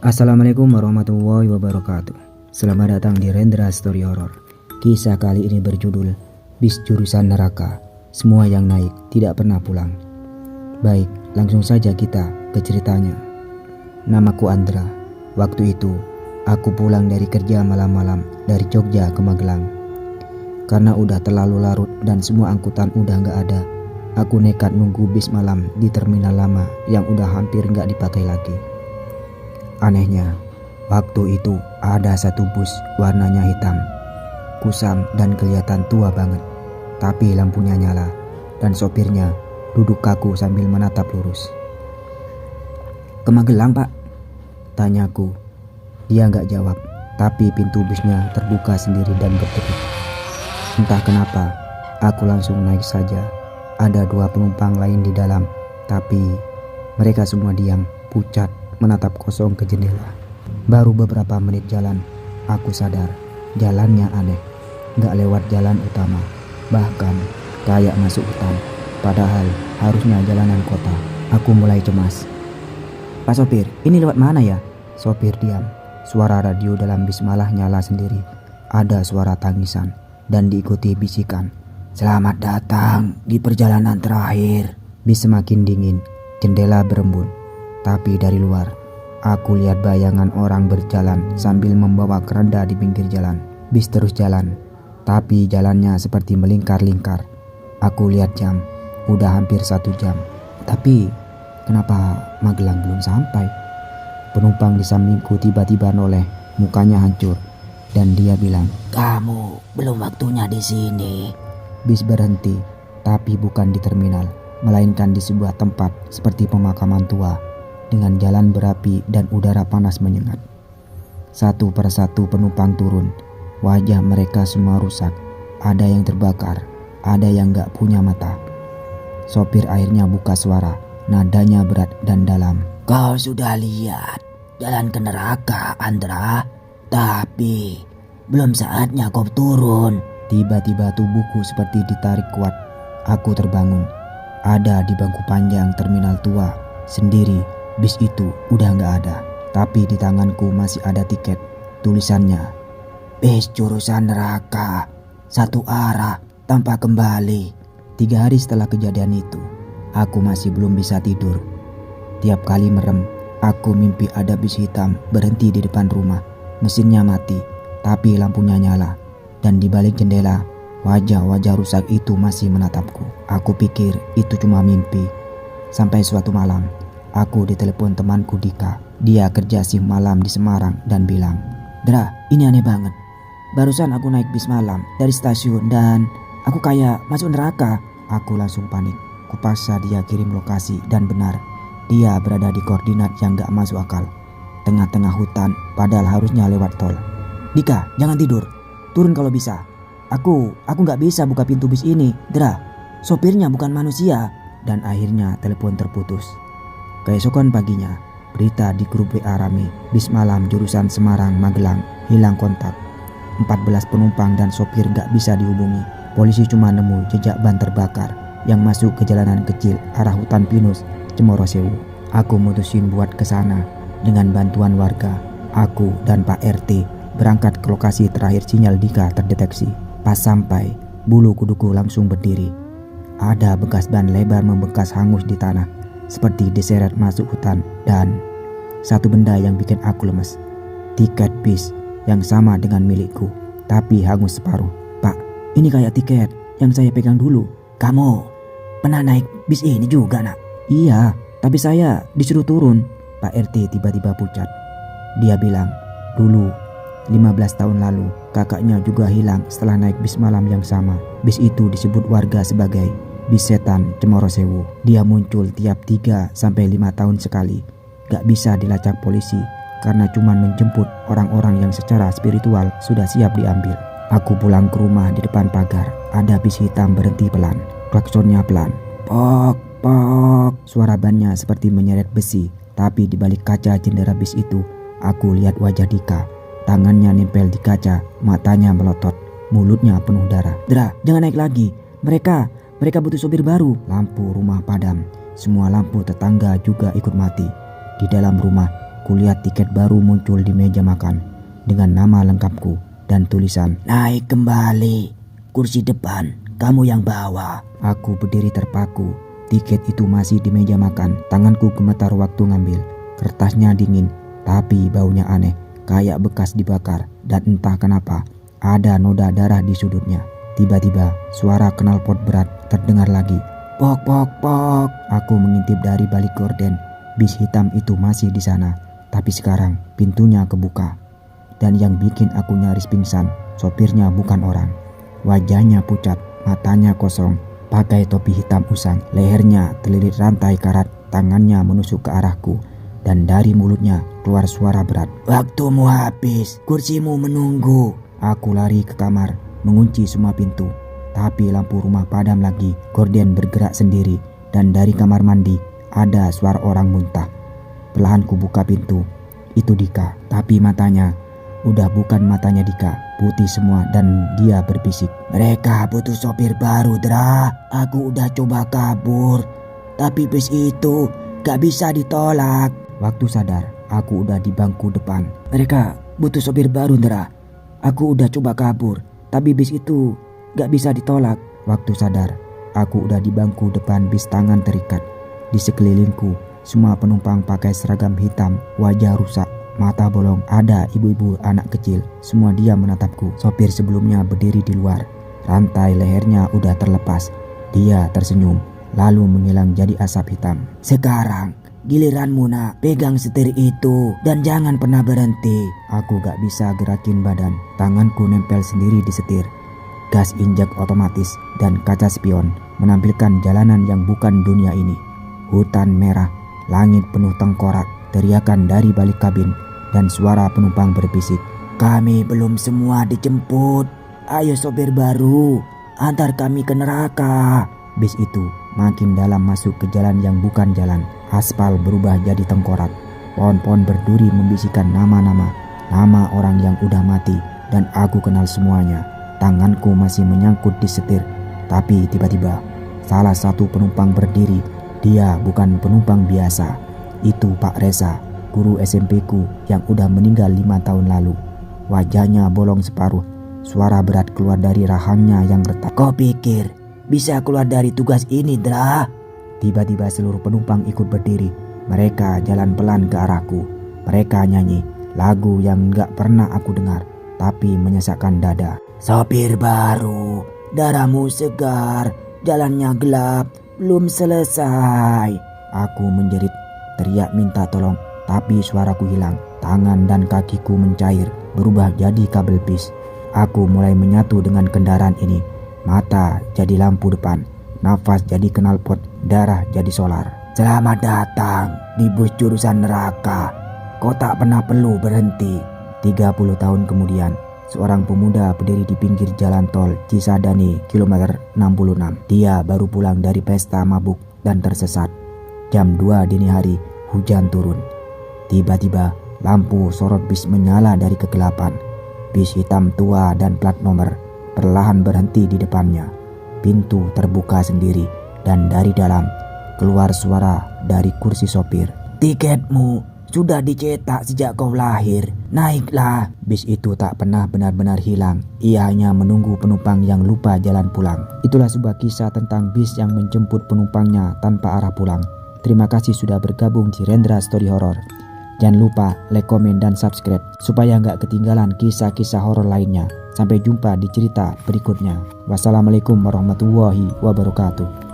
Assalamualaikum warahmatullahi wabarakatuh. Selamat datang di Rendra Story Horror. Kisah kali ini berjudul Bis Jurusan Neraka. Semua yang naik tidak pernah pulang. Baik, langsung saja kita ke ceritanya. Namaku Andra. Waktu itu aku pulang dari kerja malam-malam dari Jogja ke Magelang. Karena udah terlalu larut dan semua angkutan udah gak ada, aku nekat nunggu bis malam di terminal lama yang udah hampir gak dipakai lagi. Anehnya, waktu itu ada satu bus warnanya hitam, kusam dan kelihatan tua banget. Tapi lampunya nyala dan sopirnya duduk kaku sambil menatap lurus. "Ke Magelang, Pak?" tanyaku. Dia nggak jawab, tapi pintu busnya terbuka sendiri dan berdetik. Entah kenapa, aku langsung naik saja. Ada 2 penumpang lain di dalam, tapi mereka semua diam, pucat, menatap kosong ke jendela. Baru beberapa menit jalan, aku sadar jalannya aneh. Gak lewat jalan utama, bahkan kayak masuk hutan. Padahal harusnya jalanan kota. Aku mulai cemas. "Pak sopir, ini lewat mana ya?" Sopir diam. Suara radio dalam bis malah nyala sendiri. Ada suara tangisan dan diikuti bisikan, "Selamat datang di perjalanan terakhir." Bis semakin dingin, jendela berembun. Tapi dari luar, aku lihat bayangan orang berjalan sambil membawa keranda di pinggir jalan. Bis terus jalan, tapi jalannya seperti melingkar-lingkar. Aku lihat jam, udah hampir 1 jam. Tapi kenapa Magelang belum sampai? Penumpang di sampingku tiba-tiba noleh, mukanya hancur. Dan dia bilang, "Kamu belum waktunya di sini." Bis berhenti, tapi bukan di terminal, melainkan di sebuah tempat seperti pemakaman tua, dengan jalan berapi dan udara panas menyengat. Satu persatu penumpang turun. Wajah mereka semua rusak. Ada yang terbakar, ada yang gak punya mata. Sopir akhirnya buka suara, nadanya berat dan dalam. "Kau sudah lihat jalan ke neraka, Andra, tapi belum saatnya kau turun." Tiba-tiba tubuhku seperti ditarik kuat. Aku terbangun. Ada di bangku panjang terminal tua, sendiri. Bis itu udah gak ada, tapi di tanganku masih ada tiket. Tulisannya, "Bis jurusan neraka, satu arah tanpa kembali." 3 hari setelah kejadian itu, aku masih belum bisa tidur. Tiap kali merem, aku mimpi ada bis hitam berhenti di depan rumah. Mesinnya mati, tapi lampunya nyala. Dan di balik jendela, wajah-wajah rusak itu masih menatapku. Aku pikir itu cuma mimpi. Sampai suatu malam, aku ditelepon temanku Dika. Dia kerja shift malam di Semarang dan bilang, "Dra, ini aneh banget. Barusan aku naik bis malam dari stasiun dan aku kayak masuk neraka." Aku langsung panik. Kupaksa dia kirim lokasi dan benar, dia berada di koordinat yang gak masuk akal. Tengah-tengah hutan, padahal harusnya lewat tol. "Dika, jangan tidur. Turun kalau bisa. Aku gak bisa buka pintu bis ini, Dra. Sopirnya bukan manusia." Dan akhirnya telepon terputus. Keesokan paginya, berita di grup WA rame. Bis malam jurusan Semarang Magelang hilang kontak. 14 penumpang dan sopir gak bisa dihubungi. Polisi cuma nemu jejak ban terbakar yang masuk ke jalanan kecil arah hutan pinus Cemoro Sewu. Aku mutusin buat ke sana. Dengan bantuan warga, aku dan Pak RT berangkat ke lokasi terakhir sinyal Dika terdeteksi. Pas sampai, bulu kuduku langsung berdiri. Ada bekas ban lebar membekas hangus di tanah, seperti diseret masuk hutan. Dan satu benda yang bikin aku lemes, tiket bis yang sama dengan milikku, tapi hangus separuh. "Pak, ini kayak tiket yang saya pegang dulu." "Kamu pernah naik bis ini juga, nak?" "Iya, tapi saya disuruh turun." Pak RT tiba-tiba pucat. Dia bilang, dulu 15 tahun lalu kakaknya juga hilang setelah naik bis malam yang sama. Bis itu disebut warga sebagai bis setan Cemoro Sewu. Dia muncul tiap 3-5 tahun sekali. Gak bisa dilacak polisi karena cuman menjemput orang-orang yang secara spiritual sudah siap diambil. Aku pulang ke rumah. Di depan pagar ada bis hitam berhenti pelan. Klaksonnya pelan. Pok, pok. Suara bannya seperti menyeret besi. Tapi di balik kaca jendela bis itu, aku lihat wajah Dika. Tangannya nempel di kaca, matanya melotot, mulutnya penuh darah. "Dra, jangan naik lagi. Mereka butuh sopir baru." Lampu rumah padam. Semua lampu tetangga juga ikut mati. Di dalam rumah, Aku lihat tiket baru muncul di meja makan dengan nama lengkapku dan tulisan, "Naik kembali, kursi depan, kamu yang bawa." Aku berdiri terpaku. Tiket itu masih di meja makan. Tanganku gemetar waktu ngambil. Kertasnya dingin, tapi baunya aneh, kayak bekas dibakar. Dan entah kenapa, ada noda darah di sudutnya. Tiba-tiba, suara knalpot berat terdengar lagi. Pok pok pok. Aku mengintip dari balik gorden. Bis hitam itu masih di sana, tapi sekarang pintunya kebuka. Dan yang bikin aku nyaris pingsan, sopirnya bukan orang. Wajahnya pucat, matanya kosong, pakai topi hitam usang, lehernya terlilit rantai karat, tangannya menusuk ke arahku, dan dari mulutnya keluar suara berat. "Waktumu habis, kursimu menunggu." Aku lari ke kamar, mengunci semua pintu, tapi lampu rumah padam lagi. Gorden bergerak sendiri, dan dari kamar mandi ada suara orang muntah. Perlahan ku buka pintu. Itu Dika, tapi matanya udah bukan matanya Dika, putih semua, dan dia berbisik, "Mereka butuh sopir baru, Dra. Aku udah coba kabur, tapi bis itu gak bisa ditolak." Waktu sadar, aku udah di bangku depan. "Mereka butuh sopir baru, Dra. Aku udah coba kabur, tapi bis itu gak bisa ditolak." Waktu sadar, aku udah di bangku depan bis, tangan terikat. Di sekelilingku, semua penumpang pakai seragam hitam, wajah rusak, mata bolong, ada ibu-ibu anak kecil. Semua dia menatapku. Sopir sebelumnya berdiri di luar. Rantai lehernya udah terlepas. Dia tersenyum, lalu menghilang jadi asap hitam. "Sekarang giliranmu, nak. Pegang setir itu dan jangan pernah berhenti." Aku gak bisa gerakin badan. Tanganku nempel sendiri di setir. Gas injak otomatis dan kaca spion menampilkan jalanan yang bukan dunia ini. Hutan merah, langit penuh tengkorak, teriakan dari balik kabin, dan suara penumpang berbisik, "Kami belum semua dijemput. Ayo sopir baru, antar kami ke neraka." Bis itu makin dalam masuk ke jalan yang bukan jalan. Aspal berubah jadi tengkorak. Pohon-pohon berduri membisikkan nama-nama, nama orang yang udah mati, dan aku kenal semuanya. Tanganku masih menyangkut di setir, tapi tiba-tiba salah satu penumpang berdiri. Dia bukan penumpang biasa. Itu Pak Reza, guru SMP ku yang udah meninggal 5 tahun lalu. Wajahnya bolong separuh. Suara berat keluar dari rahangnya yang retak. "Kau pikir bisa keluar dari tugas ini, Dra?" Tiba-tiba seluruh penumpang ikut berdiri. Mereka jalan pelan ke arahku. Mereka nyanyi lagu yang gak pernah aku dengar, tapi menyesakkan dada. "Sopir baru, darahmu segar, jalannya gelap, belum selesai." Aku menjerit, teriak minta tolong, tapi suaraku hilang. Tangan dan kakiku mencair, berubah jadi kabel bis. Aku mulai menyatu dengan kendaraan ini. Mata jadi lampu depan, nafas jadi knalpot, darah jadi solar. "Selamat datang di bus jurusan neraka. Kau tak pernah perlu berhenti." 30 tahun kemudian, seorang pemuda berdiri di pinggir jalan tol Cisadane kilometer 66. Dia baru pulang dari pesta mabuk dan tersesat. Jam 2 dini hari, hujan turun. Tiba-tiba lampu sorot bis menyala dari kegelapan. Bis hitam tua dan plat nomor perlahan berhenti di depannya. Pintu terbuka sendiri, dan dari dalam keluar suara dari kursi sopir. "Tiketmu sudah dicetak sejak kau lahir. Naiklah." Bis itu tak pernah benar-benar hilang. Ia hanya menunggu penumpang yang lupa jalan pulang. Itulah sebuah kisah tentang bis yang menjemput penumpangnya tanpa arah pulang. Terima kasih sudah bergabung di Rendra Story Horror. Jangan lupa like, komen, dan subscribe supaya nggak ketinggalan kisah-kisah horor lainnya. Sampai jumpa di cerita berikutnya. Wassalamualaikum warahmatullahi wabarakatuh.